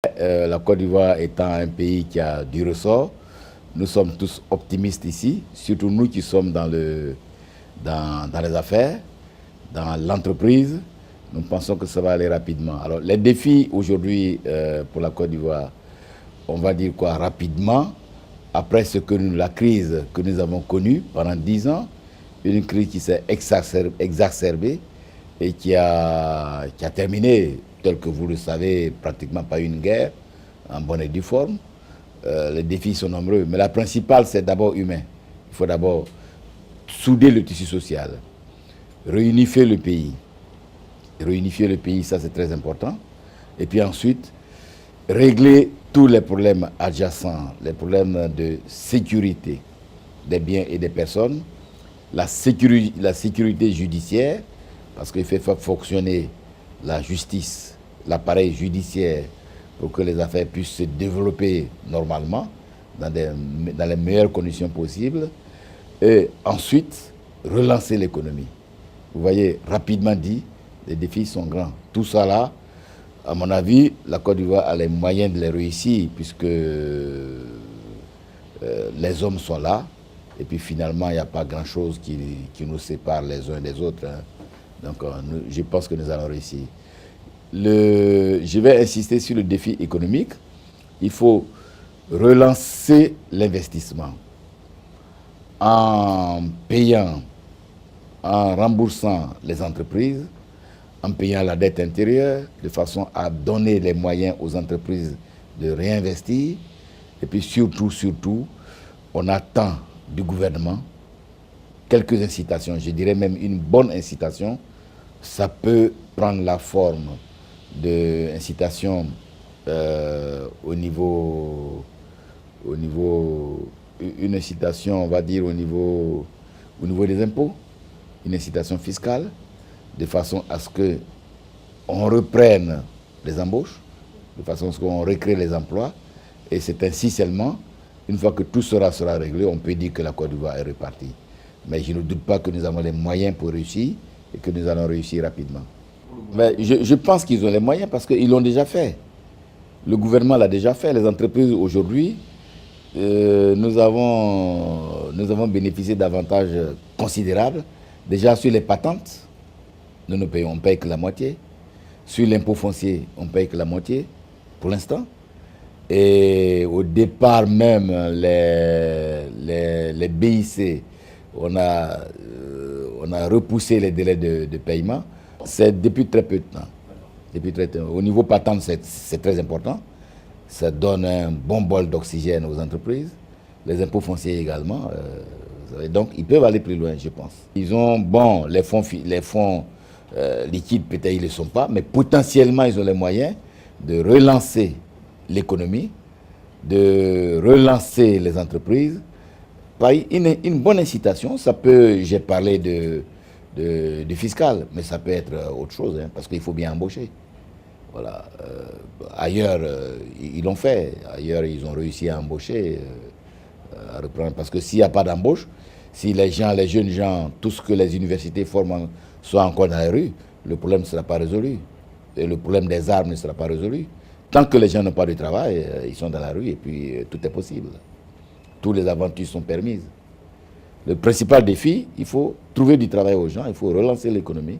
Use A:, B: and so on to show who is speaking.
A: La Côte d'Ivoire étant un pays qui a du ressort, nous sommes tous optimistes ici, surtout nous qui sommes dans les affaires, dans l'entreprise. Nous pensons que ça va aller rapidement. Alors, les défis aujourd'hui pour la Côte d'Ivoire, on va dire quoi rapidement, après la crise que nous avons connue pendant 10 ans, une crise qui s'est exacerbée et qui a terminé, tel que vous le savez, pratiquement par une guerre, en bonne et due forme. Les défis sont nombreux, mais la principale, c'est d'abord humain. Il faut d'abord souder le tissu social, réunifier le pays. Réunifier le pays, ça c'est très important. Et puis ensuite, régler tous les problèmes adjacents, les problèmes de sécurité des biens et des personnes, la sécurité judiciaire, parce qu'il faut faire fonctionner la justice, l'appareil judiciaire, pour que les affaires puissent se développer normalement, dans les meilleures conditions possibles. Et ensuite, relancer l'économie. Vous voyez, rapidement dit, les défis sont grands. Tout ça là, à mon avis, la Côte d'Ivoire a les moyens de les réussir, puisque les hommes sont là. Et puis finalement, il n'y a pas grand-chose qui nous sépare les uns des autres. Hein. Donc je pense que nous allons réussir. Je vais insister sur le défi économique. Il faut relancer l'investissement en payant, en remboursant les entreprises, en payant la dette intérieure, de façon à donner les moyens aux entreprises de réinvestir. Et puis surtout, on attend du gouvernement quelques incitations, je dirais même une bonne incitation. Ça peut prendre la forme d'incitation une incitation, on va dire, au niveau des impôts, une incitation fiscale, de façon à ce qu'on reprenne les embauches, de façon à ce qu'on recrée les emplois. Et c'est ainsi seulement, une fois que tout sera réglé, on peut dire que la Côte d'Ivoire est repartie. Mais je ne doute pas que nous avons les moyens pour réussir et que nous allons réussir rapidement. Mais je pense qu'ils ont les moyens parce qu'ils l'ont déjà fait. Le gouvernement l'a déjà fait. Les entreprises aujourd'hui, nous avons bénéficié d'avantages considérables. Déjà sur les patentes, on ne paye que la moitié. Sur l'impôt foncier, on ne paye que la moitié pour l'instant. Et au départ même, les BIC, on a repoussé les délais de paiement. C'est depuis très peu de temps. Au niveau patente, c'est très important. Ça donne un bon bol d'oxygène aux entreprises. Les impôts fonciers également. Donc, ils peuvent aller plus loin, je pense. Ils ont, bon, les fonds liquides, peut-être ils ne le sont pas, mais potentiellement, ils ont les moyens de relancer l'économie, de relancer les entreprises. Par une bonne incitation, ça peut, j'ai parlé de fiscal, mais ça peut être autre chose, hein, parce qu'il faut bien embaucher. Voilà. Ailleurs, ils l'ont fait. Ailleurs, ils ont réussi à embaucher, à reprendre. Parce que s'il n'y a pas d'embauche, si les jeunes gens, tout ce que les universités forment, sont encore dans la rue, le problème ne sera pas résolu. Et le problème des armes ne sera pas résolu. Tant que les gens n'ont pas de travail, ils sont dans la rue et puis tout est possible. Toutes les aventures sont permises. Le principal défi, il faut trouver du travail aux gens, il faut relancer l'économie.